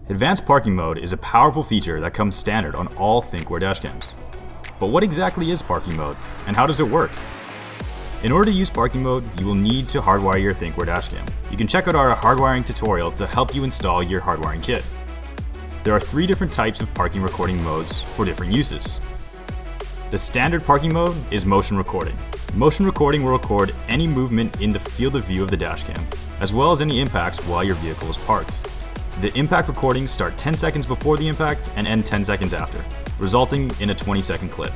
Advanced parking mode is a powerful feature that comes standard on all THINKWARE dashcams. But what exactly is parking mode, and how does it work? In order to use parking mode, you will need to hardwire your THINKWARE dashcam. You can check out our hardwiring tutorial to help you install your hardwiring kit. There are 3 different types of parking recording modes for different uses. The standard parking mode is motion recording. Motion recording will record any movement in the field of view of the dashcam, as well as any impacts while your vehicle is parked. The impact recordings start 10 seconds before the impact and end 10 seconds after, resulting in a 20-second clip.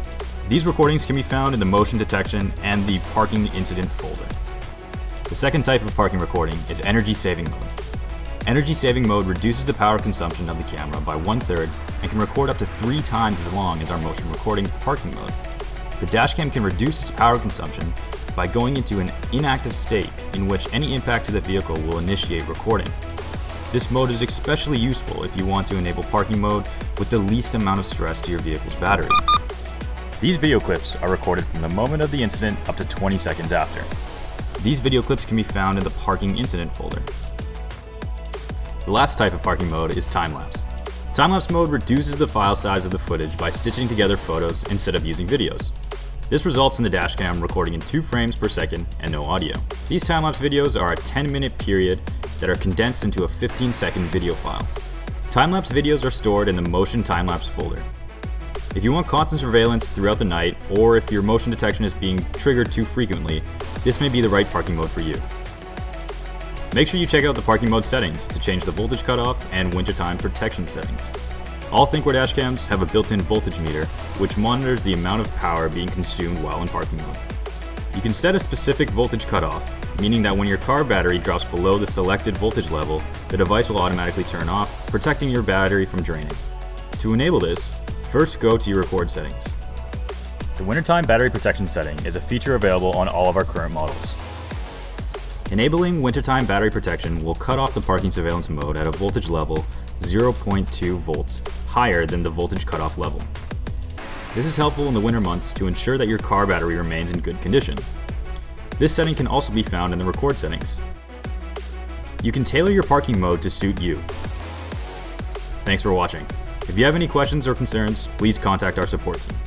These recordings can be found in the motion detection and the parking incident folder. The second type of parking recording is energy saving mode. Energy saving mode reduces the power consumption of the camera by 1/3 and can record up to 3 times as long as our motion recording parking mode. The dashcam can reduce its power consumption by going into an inactive state in which any impact to the vehicle will initiate recording. This mode is especially useful if you want to enable parking mode with the least amount of stress to your vehicle's battery. These video clips are recorded from the moment of the incident up to 20 seconds after. These video clips can be found in the parking incident folder. The last type of parking mode is time-lapse. Time-lapse mode reduces the file size of the footage by stitching together photos instead of using videos. This results in the dashcam recording in 2 frames per second and no audio. These time-lapse videos are a 10-minute period that are condensed into a 15-second video file. Time-lapse videos are stored in the motion time-lapse folder. If you want constant surveillance throughout the night, or if your motion detection is being triggered too frequently, this may be the right parking mode for you. Make sure you check out the parking mode settings to change the voltage cutoff and wintertime protection settings. All THINKWARE dashcams have a built-in voltage meter, which monitors the amount of power being consumed while in parking mode. You can set a specific voltage cutoff, meaning that when your car battery drops below the selected voltage level, the device will automatically turn off, protecting your battery from draining. To enable this, first go to your record settings. The wintertime battery protection setting is a feature available on all of our current models. Enabling wintertime battery protection will cut off the parking surveillance mode at a voltage level 0.2 volts higher than the voltage cutoff level. This is helpful in the winter months to ensure that your car battery remains in good condition. This setting can also be found in the record settings. You can tailor your parking mode to suit you. Thanks for watching. If you have any questions or concerns, please contact our support team.